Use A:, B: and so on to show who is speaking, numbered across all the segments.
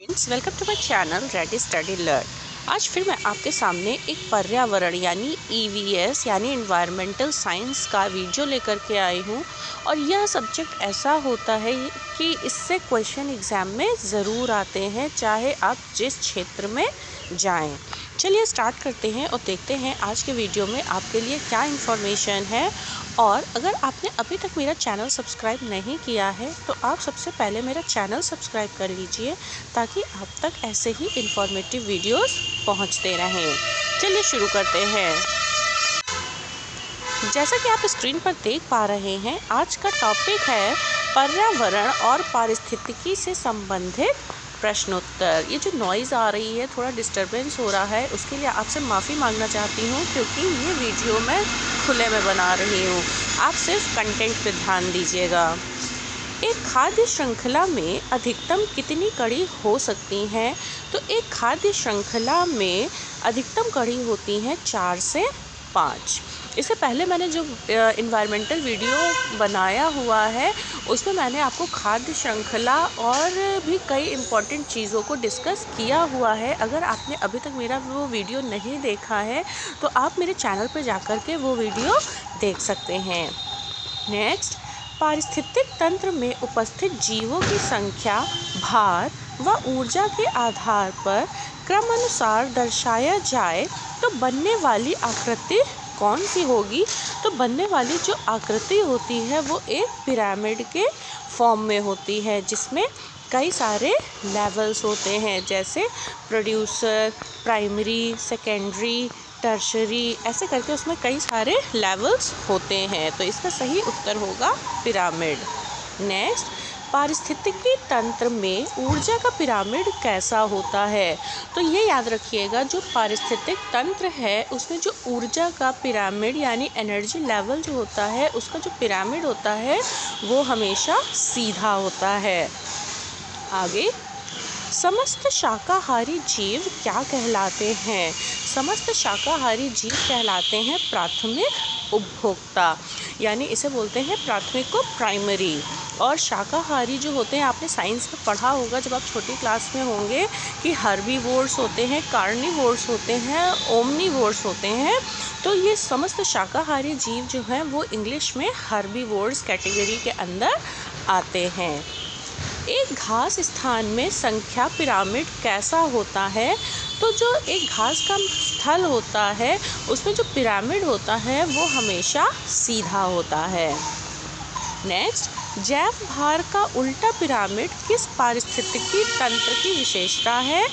A: Friends, welcome to my channel ready study learn. आज फिर मैं आपके सामने एक पर्यावरण यानी ईवीएस यानी इन्वायरमेंटल साइंस का वीडियो लेकर के आई हूँ। और यह सब्जेक्ट ऐसा होता है कि इससे क्वेश्चन एग्ज़ाम में ज़रूर आते हैं, चाहे आप जिस क्षेत्र में जाएं। चलिए स्टार्ट करते हैं और देखते हैं आज के वीडियो में आपके लिए क्या इन्फॉर्मेशन है। और अगर आपने अभी तक मेरा चैनल सब्सक्राइब नहीं किया है तो आप सबसे पहले मेरा चैनल सब्सक्राइब कर लीजिए, ताकि आप तक ऐसे ही इन्फॉर्मेटिव वीडियोस पहुंचते रहें। चलिए शुरू करते हैं। जैसा कि आप स्क्रीन पर देख पा रहे हैं, आज का टॉपिक है पर्यावरण और पारिस्थितिकी से संबंधित प्रश्नोत्तर। ये जो नॉइज़ आ रही है, थोड़ा डिस्टरबेंस हो रहा है, उसके लिए आपसे माफ़ी मांगना चाहती हूँ, क्योंकि ये वीडियो मैं खुले में बना रही हूँ। आप सिर्फ कंटेंट पर ध्यान दीजिएगा। एक खाद्य श्रृंखला में अधिकतम कितनी कड़ी हो सकती हैं? तो एक खाद्य श्रृंखला में अधिकतम कड़ी होती हैं 4 से 5। इससे पहले मैंने जो इन्वायरमेंटल वीडियो बनाया हुआ है, उसमें मैंने आपको खाद्य श्रृंखला और भी कई इम्पॉर्टेंट चीज़ों को डिस्कस किया हुआ है। अगर आपने अभी तक मेरा वो वीडियो नहीं देखा है तो आप मेरे चैनल पर जाकर के वो वीडियो देख सकते हैं। नेक्स्ट, पारिस्थितिक तंत्र में उपस्थित जीवों की संख्या, भार व ऊर्जा के आधार पर क्रमानुसार दर्शाया जाए तो बनने वाली आकृति कौन सी होगी? तो बनने वाली जो आकृति होती है वो एक पिरामिड के फॉर्म में होती है, जिसमें कई सारे लेवल्स होते हैं, जैसे प्रोड्यूसर, प्राइमरी, सेकेंडरी, टर्शरी, ऐसे करके उसमें कई सारे लेवल्स होते हैं। तो इसका सही उत्तर होगा पिरामिड। नेक्स्ट, पारिस्थितिकी तंत्र में ऊर्जा का पिरामिड कैसा होता है? तो ये याद रखिएगा, जो पारिस्थितिक तंत्र है उसमें जो ऊर्जा का पिरामिड यानी एनर्जी लेवल जो होता है, उसका जो पिरामिड होता है वो हमेशा सीधा होता है। आगे, समस्त शाकाहारी जीव क्या कहलाते हैं? समस्त शाकाहारी जीव कहलाते हैं प्राथमिक उपभोक्ता, यानी इसे बोलते हैं प्राथमिक को प्राइमरी। और शाकाहारी जो होते हैं, आपने साइंस में पढ़ा होगा जब आप छोटी क्लास में होंगे, कि हर्बीवोर्स होते हैं, कार्निवोर्स होते हैं, ओमनीवोर्स होते हैं। तो ये समस्त शाकाहारी जीव जो हैं वो इंग्लिश में हर्बीवोर्स कैटेगरी के अंदर आते हैं। एक घास स्थान में संख्या पिरामिड कैसा होता है? तो जो एक घास का स्थल होता है उसमें जो पिरामिड होता है वो हमेशा सीधा होता है। नेक्स्ट, जैव भार का उल्टा पिरामिड किस पारिस्थितिकी तंत्र की विशेषता है?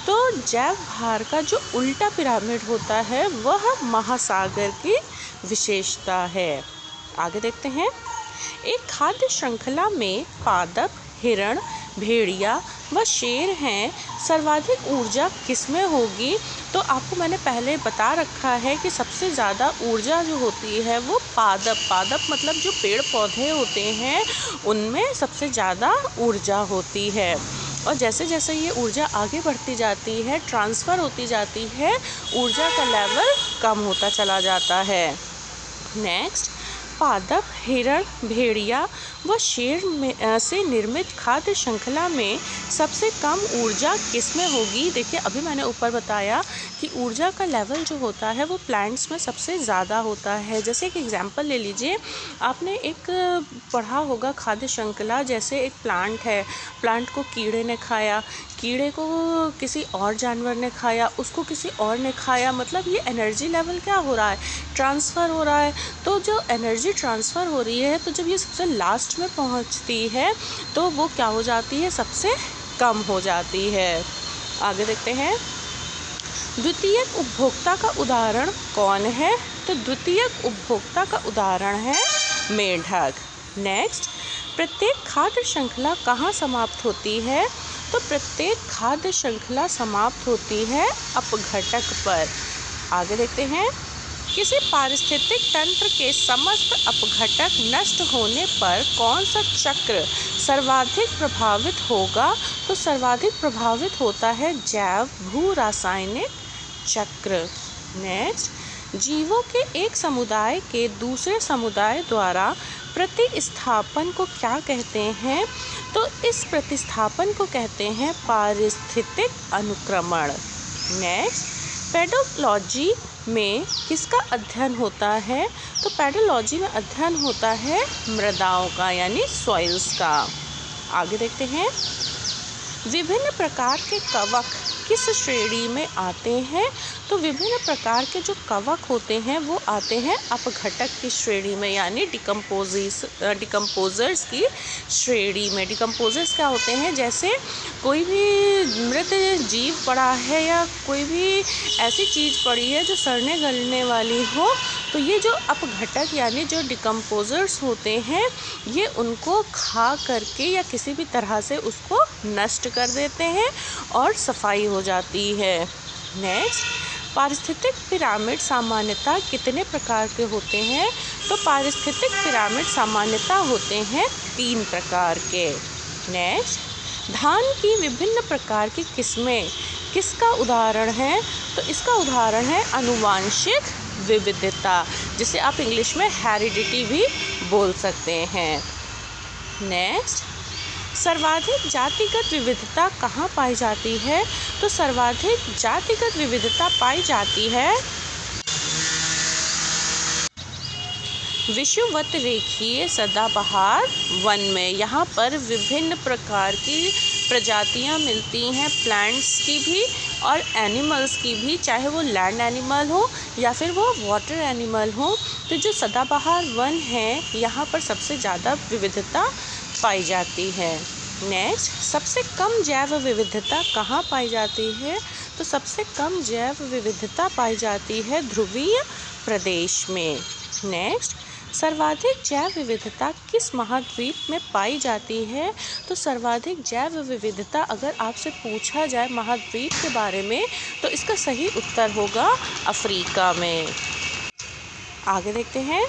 A: तो जैव भार का जो उल्टा पिरामिड होता है वह महासागर की विशेषता है। आगे देखते हैं। एक खाद्य श्रृंखला में पादप, हिरण, भेड़िया व शेर हैं। सर्वाधिक ऊर्जा किसमें होगी? तो मैंने पहले बता रखा है कि सबसे ज़्यादा ऊर्जा जो होती है वो पादप मतलब जो पेड़ पौधे होते हैं उनमें सबसे ज़्यादा ऊर्जा होती है। और जैसे जैसे ये ऊर्जा आगे बढ़ती जाती है, ट्रांसफ़र होती जाती है, ऊर्जा का लेवल कम होता चला जाता है। नेक्स्ट, पादप, हिरण, भेड़िया व शेर से निर्मित खाद्य श्रृंखला में सबसे कम ऊर्जा किसमें होगी? देखिए, अभी मैंने ऊपर बताया कि ऊर्जा का लेवल जो होता है वो प्लांट्स में सबसे ज़्यादा होता है। जैसे एक एग्जांपल ले लीजिए, आपने एक पढ़ा होगा खाद्य श्रृंखला, जैसे एक प्लांट है, प्लांट को कीड़े ने खाया, कीड़े को किसी और जानवर ने खाया, उसको किसी और ने खाया, मतलब ये एनर्जी लेवल क्या हो रहा है? ट्रांसफ़र हो रहा है। तो जो एनर्जी ट्रांसफ़र हो रही है, तो जब ये सबसे लास्ट में पहुंचती है तो वो क्या हो जाती है? सबसे कम हो जाती है। आगे देखते हैं। द्वितीयक उपभोक्ता का उदाहरण कौन है? तो द्वितीयक उपभोक्ता का उदाहरण है मेंढक। नेक्स्ट, प्रत्येक खाद्य श्रृंखला कहाँ समाप्त होती है? तो प्रत्येक खाद्य श्रृंखला समाप्त होती है अपघटक पर। आगे देखते हैं। किसी पारिस्थितिक तंत्र के समस्त अपघटक नष्ट होने पर कौन सा चक्र सर्वाधिक प्रभावित होगा? तो सर्वाधिक प्रभावित होता है जैव भू रासायनिक चक्र। नेक्स्ट, जीवों के एक समुदाय के दूसरे समुदाय द्वारा प्रतिस्थापन को क्या कहते हैं? तो इस प्रतिस्थापन को कहते हैं पारिस्थितिक अनुक्रमण। नेक्स्ट, पेडोलॉजी में किसका अध्ययन होता है? तो पेडोलॉजी में अध्ययन होता है मृदाओं का, यानी सॉइल्स का। आगे देखते हैं, विभिन्न प्रकार के कवक किस श्रेणी में आते हैं? तो विभिन्न प्रकार के जो कवक होते हैं वो आते हैं अपघटक की श्रेणी में, यानी डिकम्पोजर्स की श्रेणी में। डिकम्पोजर्स क्या होते हैं? जैसे कोई भी मृत जीव पड़ा है या कोई भी ऐसी चीज़ पड़ी है जो सड़ने गलने वाली हो, तो ये जो अपघटक यानी जो डिकम्पोजर्स होते हैं ये उनको खा करके या किसी भी तरह से उसको नष्ट कर देते हैं और सफाई हो जाती है। नेक्स्ट, पारिस्थितिक पिरामिड सामान्यतः कितने प्रकार के होते हैं? तो पारिस्थितिक पिरामिड सामान्यतः होते हैं 3 प्रकार के। नेक्स्ट, धान की विभिन्न प्रकार की किस्में किसका उदाहरण है? तो इसका उदाहरण है आनुवांशिक विविधता, जिसे आप इंग्लिश में हेरिडिटी भी बोल सकते हैं। नेक्स्ट, सर्वाधिक जातिगत विविधता कहाँ पाई जाती है? तो सर्वाधिक जातिगत विविधता पाई जाती है विषुवत रेखीय सदाबहार वन में। यहाँ पर विभिन्न प्रकार की प्रजातियाँ मिलती हैं, प्लांट्स की भी और एनिमल्स की भी, चाहे वो लैंड एनिमल हो या फिर वो वाटर एनिमल हो। तो जो सदाबहार वन है यहाँ पर सबसे ज़्यादा विविधता पाई जाती है। नेक्स्ट, सबसे कम जैव विविधता कहाँ पाई जाती है? तो सबसे कम जैव विविधता पाई जाती है ध्रुवीय प्रदेश में। नेक्स्ट, सर्वाधिक जैव विविधता किस महाद्वीप में पाई जाती है? तो सर्वाधिक जैव विविधता अगर आपसे पूछा जाए महाद्वीप के बारे में तो इसका सही उत्तर होगा अफ्रीका में। आगे देखते हैं,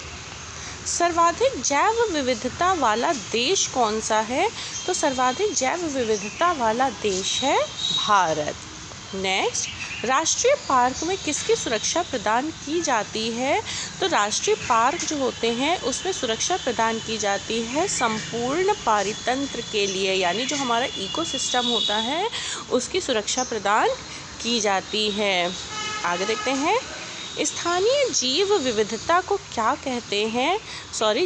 A: सर्वाधिक जैव विविधता वाला देश कौन सा है? तो सर्वाधिक जैव विविधता वाला देश है भारत। नेक्स्ट, राष्ट्रीय पार्क में किसकी सुरक्षा प्रदान की जाती है? तो राष्ट्रीय पार्क जो होते हैं उसमें सुरक्षा प्रदान की जाती है संपूर्ण पारितंत्र के लिए, यानी जो हमारा इकोसिस्टम होता है उसकी सुरक्षा प्रदान की जाती है। आगे देखते हैं, स्थानीय जैव विविधता को क्या कहते हैं?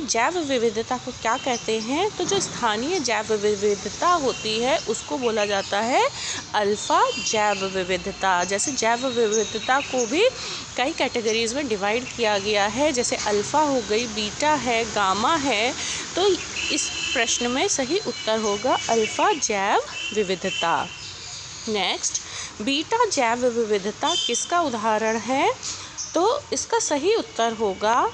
A: जैव विविधता को क्या कहते हैं? तो जो स्थानीय जैव विविधता होती है उसको बोला जाता है अल्फा जैव विविधता। जैसे जैव विविधता को भी कई कैटेगरीज में डिवाइड किया गया है, जैसे अल्फ़ा हो गई, बीटा है, गामा है। तो इस प्रश्न में सही उत्तर होगा अल्फ़ा जैव विविधता। नेक्स्ट, बीटा जैव विविधता किसका उदाहरण है? तो इसका सही उत्तर होगा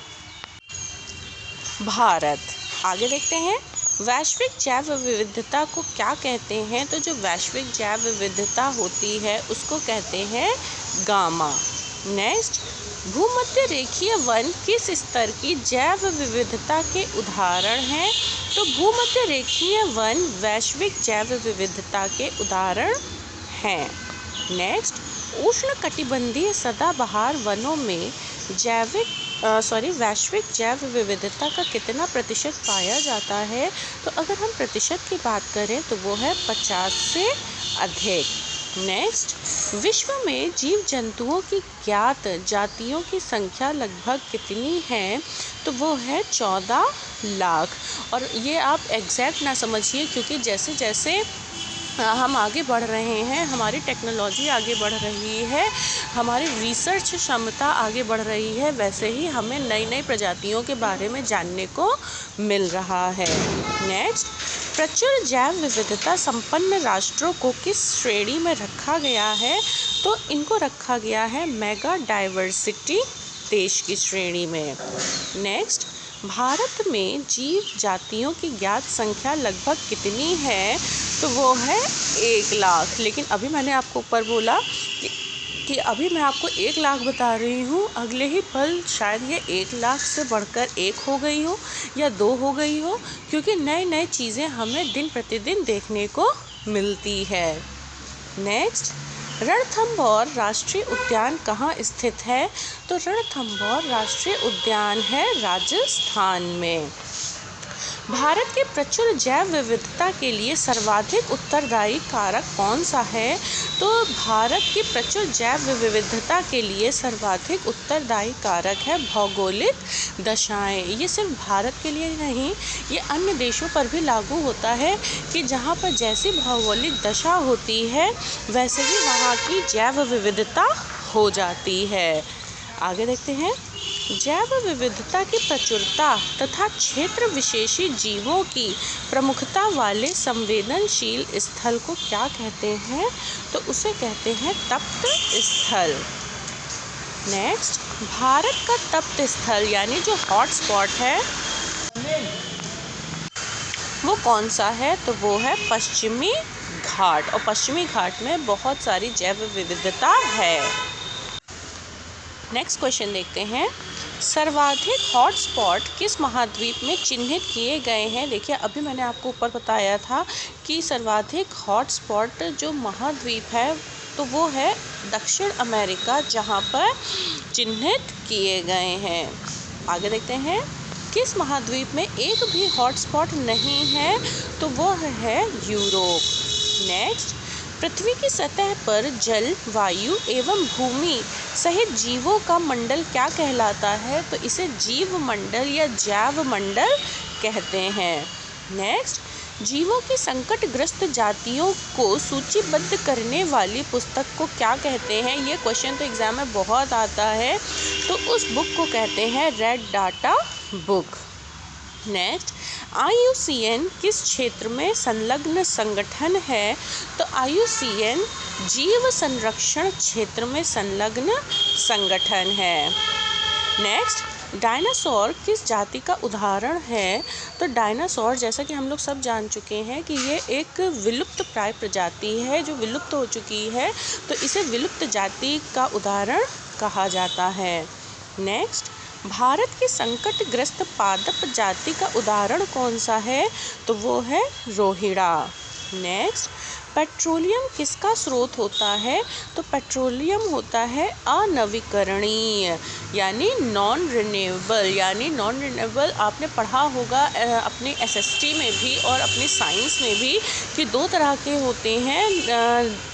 A: भारत। आगे देखते हैं, वैश्विक जैव विविधता को क्या कहते हैं? तो जो वैश्विक जैव विविधता होती है उसको कहते हैं गामा। नेक्स्ट, भूमध्य रेखीय वन किस स्तर की जैव विविधता के उदाहरण हैं? तो भूमध्य रेखीय वन वैश्विक जैव विविधता के उदाहरण हैं। नेक्स्ट, उष्णकटिबंधीय सदाबहार वनों में वैश्विक जैव विविधता का कितना प्रतिशत पाया जाता है? तो अगर हम प्रतिशत की बात करें तो वो है 50 से अधिक। नेक्स्ट, विश्व में जीव जंतुओं की ज्ञात जातियों की संख्या लगभग कितनी है? तो वो है 14 लाख। और ये आप एग्जैक्ट ना समझिए, क्योंकि जैसे जैसे हम आगे बढ़ रहे हैं, हमारी टेक्नोलॉजी आगे बढ़ रही है, हमारी रिसर्च क्षमता आगे बढ़ रही है, वैसे ही हमें नई नई प्रजातियों के बारे में जानने को मिल रहा है। नेक्स्ट, प्रचुर जैव विविधता संपन्न राष्ट्रों को किस श्रेणी में रखा गया है? तो इनको रखा गया है मेगा डाइवर्सिटी देश की श्रेणी में। नेक्स्ट, भारत में जीव जातियों की ज्ञात संख्या लगभग कितनी है? तो वो है 1 लाख। लेकिन अभी मैंने आपको ऊपर बोला कि अभी मैं आपको 1 लाख बता रही हूँ, अगले ही पल शायद ये 1 लाख से बढ़कर 1 हो गई हो या 2 हो गई हो, क्योंकि नए नए चीज़ें हमें दिन प्रतिदिन देखने को मिलती है। नेक्स्ट, रणथंभौर राष्ट्रीय उद्यान कहाँ स्थित है? तो रणथंभौर राष्ट्रीय उद्यान है राजस्थान में। भारत के प्रचुर जैव विविधता के लिए सर्वाधिक उत्तरदायी कारक कौन सा है? तो भारत की प्रचुर जैव विविधता के लिए सर्वाधिक उत्तरदायी कारक है भौगोलिक दशाएं। ये सिर्फ भारत के लिए नहीं, ये अन्य देशों पर भी लागू होता है कि जहाँ पर जैसी भौगोलिक दशा होती है वैसे ही वहाँ की जैव विविधता हो जाती है। आगे देखते हैं। जैव विविधता की प्रचुरता तथा क्षेत्र विशेषी जीवों की प्रमुखता वाले संवेदनशील स्थल को क्या कहते हैं? तो उसे कहते हैं तप्त स्थल। नेक्स्ट, भारत का तप्त स्थल यानी जो हॉट स्पॉट है वो कौन सा है? तो वो है पश्चिमी घाट, और पश्चिमी घाट में बहुत सारी जैव विविधता है। नेक्स्ट क्वेश्चन देखते हैं। सर्वाधिक हॉटस्पॉट किस महाद्वीप में चिन्हित किए गए हैं? देखिए, अभी मैंने आपको ऊपर बताया था कि सर्वाधिक हॉटस्पॉट जो महाद्वीप है तो वो है दक्षिण अमेरिका, जहाँ पर चिन्हित किए गए हैं। आगे देखते हैं। किस महाद्वीप में एक भी हॉटस्पॉट नहीं है? तो वो है यूरोप। नेक्स्ट, पृथ्वी की सतह पर जल, वायु एवं भूमि सहित जीवों का मंडल क्या कहलाता है? तो इसे जीव मंडल या जैव मंडल कहते हैं। नेक्स्ट, जीवों की संकटग्रस्त जातियों को सूचीबद्ध करने वाली पुस्तक को क्या कहते हैं? ये क्वेश्चन तो एग्जाम में बहुत आता है, तो उस बुक को कहते हैं red data book. Next, IUCN किस क्षेत्र में संलग्न संगठन है? तो IUCN जीव संरक्षण क्षेत्र में संलग्न संगठन है। नेक्स्ट, डायनासोर किस जाति का उदाहरण है? तो डायनासोर, जैसा कि हम लोग सब जान चुके हैं कि ये एक विलुप्त प्राय प्रजाति है जो विलुप्त हो चुकी है, तो इसे विलुप्त जाति का उदाहरण कहा जाता है। नेक्स्ट, भारत की संकटग्रस्त पादप जाति का उदाहरण कौन सा है? तो वो है रोहिड़ा। नेक्स्ट, पेट्रोलियम किसका स्रोत होता है? तो पेट्रोलियम होता है अनवीकरणीय यानी नॉन रिन्यूएबल। यानी नॉन रिन्यूएबल आपने पढ़ा होगा अपने SST में भी और अपने साइंस में भी कि दो तरह के होते हैं,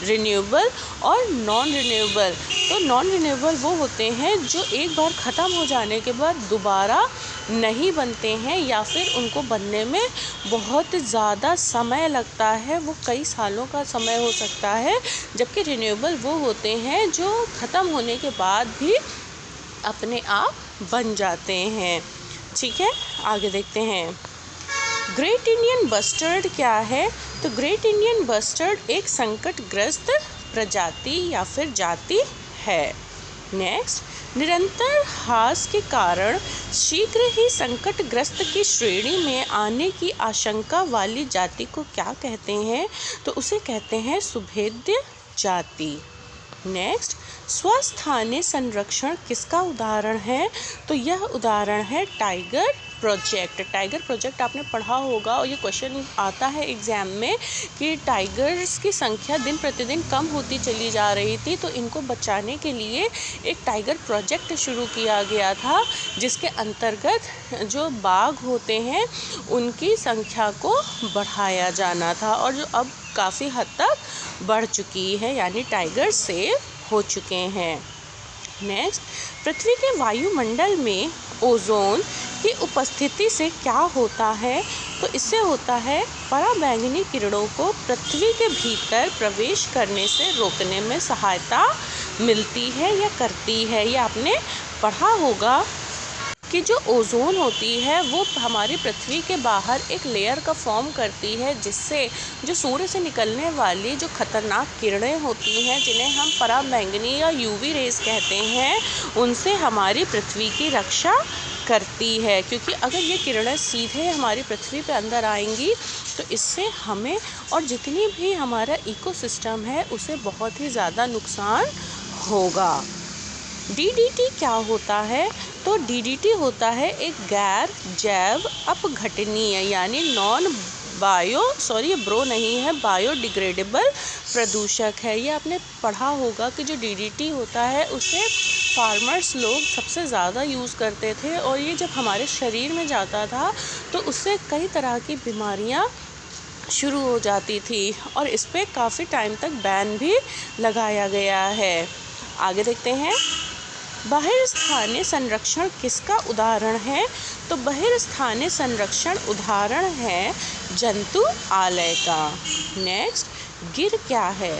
A: रिन्यूएबल और नॉन रिन्यूएबल। तो नॉन रिन्यूएबल वो होते हैं जो एक बार ख़त्म हो जाने के बाद दोबारा नहीं बनते हैं या फिर उनको बनने में बहुत ज़्यादा समय लगता है, वो कई सालों का समय हो सकता है। जबकि रिन्यूएबल वो होते हैं जो ख़त्म होने के बाद भी अपने आप बन जाते हैं। ठीक है, आगे देखते हैं। ग्रेट इंडियन बस्टर्ड क्या है? तो ग्रेट इंडियन बस्टर्ड एक संकटग्रस्त प्रजाति या फिर जाति है। नेक्स्ट, निरंतर ह्रास के कारण शीघ्र ही संकटग्रस्त की श्रेणी में आने की आशंका वाली जाति को क्या कहते हैं? तो उसे कहते हैं सुभेद्य जाति। नेक्स्ट, स्वस्थानीय संरक्षण किसका उदाहरण है? तो यह उदाहरण है टाइगर प्रोजेक्ट। टाइगर प्रोजेक्ट आपने पढ़ा होगा और ये क्वेश्चन आता है एग्ज़ाम में कि टाइगर्स की संख्या दिन प्रतिदिन कम होती चली जा रही थी, तो इनको बचाने के लिए एक टाइगर प्रोजेक्ट शुरू किया गया था, जिसके अंतर्गत जो बाघ होते हैं उनकी संख्या को बढ़ाया जाना था, और जो अब काफ़ी हद तक बढ़ चुकी है, यानी टाइगर सेव हो चुके हैं। नेक्स्ट, पृथ्वी के वायुमंडल में ओजोन की उपस्थिति से क्या होता है? तो इससे होता है पराबैंगनी किरणों को पृथ्वी के भीतर प्रवेश करने से रोकने में सहायता मिलती है या करती है। ये आपने पढ़ा होगा कि जो ओजोन होती है वो हमारी पृथ्वी के बाहर एक लेयर का फॉर्म करती है, जिससे जो सूर्य से निकलने वाली जो खतरनाक किरणें होती हैं, जिन्हें हम पराबैंगनी या UV रेज कहते हैं, उनसे हमारी पृथ्वी की रक्षा करती है। क्योंकि अगर ये किरणें सीधे हमारी पृथ्वी पे अंदर आएंगी तो इससे हमें और जितनी भी हमारा इकोसिस्टम है उसे बहुत ही ज़्यादा नुकसान होगा। DDT क्या होता है? तो DDT होता है एक गैर जैव अपघटनीय यानी नॉन ये ब्रो नहीं है, बायोडिग्रेडेबल प्रदूषक है। ये आपने पढ़ा होगा कि जो DDT होता है उसे फार्मर्स लोग सबसे ज़्यादा यूज़ करते थे, और ये जब हमारे शरीर में जाता था तो उससे कई तरह की बीमारियां शुरू हो जाती थी, और इस पर काफ़ी टाइम तक बैन भी लगाया गया है। आगे देखते हैं, बहिर्स्थानीय संरक्षण किसका उदाहरण है? तो बहिर्स्थानीय संरक्षण उदाहरण है जंतु आलय का। नेक्स्ट, गिर क्या है?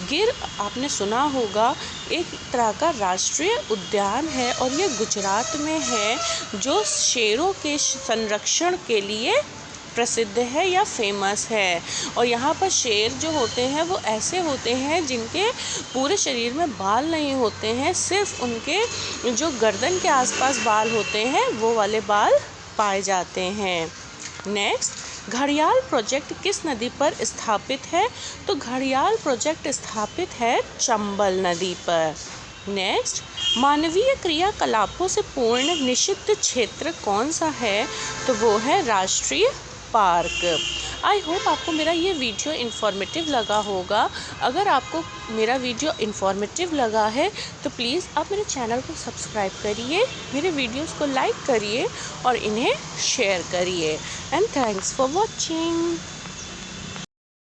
A: गिर आपने सुना होगा, एक तरह का राष्ट्रीय उद्यान है, और ये गुजरात में है, जो शेरों के संरक्षण के लिए प्रसिद्ध है या फेमस है। और यहाँ पर शेर जो होते हैं वो ऐसे होते हैं जिनके पूरे शरीर में बाल नहीं होते हैं, सिर्फ उनके जो गर्दन के आसपास बाल होते हैं वो वाले बाल पाए जाते हैं। नेक्स्ट, घड़ियाल प्रोजेक्ट किस नदी पर स्थापित है? तो घड़ियाल प्रोजेक्ट स्थापित है चंबल नदी पर। नेक्स्ट, मानवीय क्रियाकलापों से पूर्ण निषिद्ध क्षेत्र कौन सा है? तो वो है राष्ट्रीय पार्क। आई होप आपको मेरा ये वीडियो इन्फॉर्मेटिव लगा होगा। अगर आपको मेरा वीडियो इन्फॉर्मेटिव लगा है तो प्लीज़ आप मेरे चैनल को सब्सक्राइब करिए, मेरे वीडियोस को लाइक करिए और इन्हें शेयर करिए। And thanks for watching.